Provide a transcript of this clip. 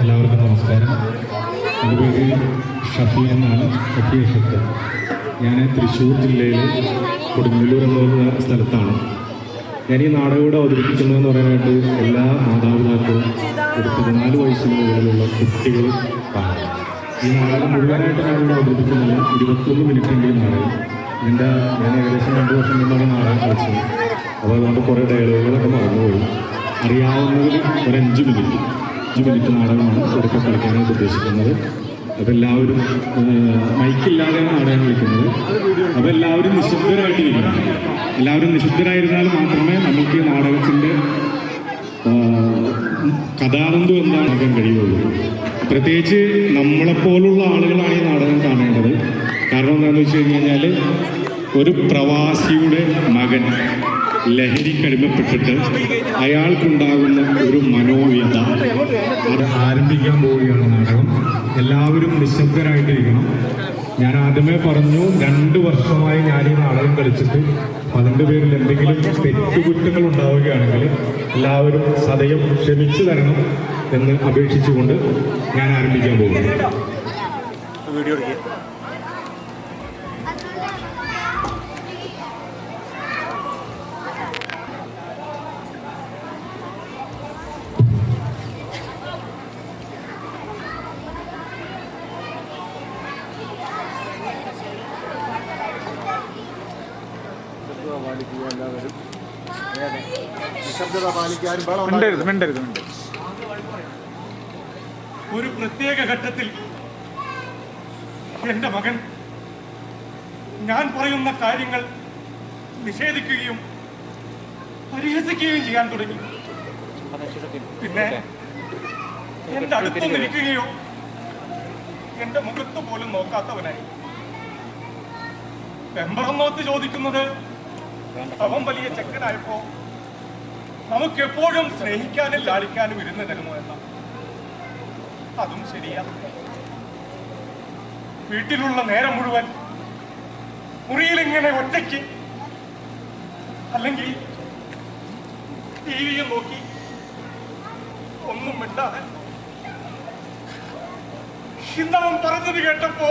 എല്ലാവർക്കും നമസ്കാരം. എൻ്റെ പേര് ഷഫി എന്നാണ്. ഷഫി ഷഫി. ഞാൻ തൃശ്ശൂർ ജില്ലയിൽ കൊടുങ്ങല്ലൂർ എന്ന സ്ഥലത്താണ്. ഞാൻ ഈ നാടകം കൂടെ അവതരിപ്പിക്കുന്നതെന്ന് പറയാനായിട്ട് എല്ലാ മാതാപിതാക്കളും ഒരു 14 വയസ്സിന് മുകളിലുള്ള കുട്ടികൾ കാണും. ഈ നാടകം മുഴുവനായിട്ട് ഞാനിവിടെ അവതരിപ്പിക്കുന്നില്ല. 21 മിനിറ്റിൻ്റെ നാടകം. ഞാൻ ഏകദേശം 2 വർഷം മുമ്പാണ് നാടകം കളിച്ചത്. അപ്പോൾ അതുകൊണ്ട് കുറേ ഡയലോഗുകളൊക്കെ മറന്നുപോയി. അറിയാവുന്നതിൽ ഒരു 5 മിനിറ്റ് നാടകമാണ് ഇവിടെയൊക്കെ കളിക്കാനായിട്ട് ഉദ്ദേശിക്കുന്നത്. അപ്പോൾ എല്ലാവരും മൈക്കില്ലാതെയാണ് നാടകം കളിക്കുന്നത്. അപ്പോൾ എല്ലാവരും നിശബ്ദരായിട്ടിരിക്കണം. എല്ലാവരും നിശബ്ദരായിരുന്നാൽ മാത്രമേ നമുക്ക് ഈ നാടകത്തിൻ്റെ കഥാതന്തു എന്താക്കാൻ കഴിയുള്ളൂ. പ്രത്യേകിച്ച് നമ്മളെപ്പോലുള്ള ആളുകളാണ് ഈ നാടകം കാണേണ്ടത്. കാരണം എന്താണെന്ന് വെച്ച് കഴിഞ്ഞാൽ ഒരു പ്രവാസിയുടെ മകൻ ലഹരിക്കടിമപ്പെട്ടിട്ട് അയാൾക്കുണ്ടാകുന്ന ഒരു മനോവ്യത, അത് ആരംഭിക്കാൻ പോവുകയാണ് നാടകം. എല്ലാവരും നിശബ്ദരായിട്ടിരിക്കണം. ഞാൻ ആദ്യമേ പറഞ്ഞു, 2 വർഷമായി ഞാൻ ഈ നാടകം കളിച്ചിട്ട് അതിൻ്റെ പേരിൽ എന്തെങ്കിലും തെറ്റുകുറ്റങ്ങൾ ഉണ്ടാവുകയാണെങ്കിൽ എല്ലാവരും സദയം ക്ഷമിച്ചു തരണം എന്ന് അപേക്ഷിച്ചുകൊണ്ട് ഞാൻ ആരംഭിക്കാൻ പോകുന്നു. ഒരു പ്രത്യേക ഘട്ടത്തിൽ എന്റെ മകൻ ഞാൻ പറയുന്ന കാര്യങ്ങൾ നിഷേധിക്കുകയും പരിഹസിക്കുകയും ചെയ്യാൻ തുടങ്ങി. പിന്നെ എന്റെ അടുത്തൊന്നിരിക്കുകയോ എന്റെ മുഖത്ത് പോലും നോക്കാത്തവനായി. പെമ്പറന്നോത്ത് ചോദിക്കുന്നത് അവൻ വലിയ ചെക്കനായപ്പോ നമുക്കെപ്പോഴും സ്നേഹിക്കാനും ലാളിക്കാനും ഇരുന്ന് തരുമോ എന്ന. അതും ശരിയാ. വീട്ടിലുള്ള നേരം മുഴുവൻ മുറിയിലിങ്ങനെ ഒറ്റയ്ക്ക്, അല്ലെങ്കിൽ ടിവിയും നോക്കി ഒന്നും മിണ്ടാതെ. ഇന്നവൻ പറഞ്ഞത് കേട്ടപ്പോ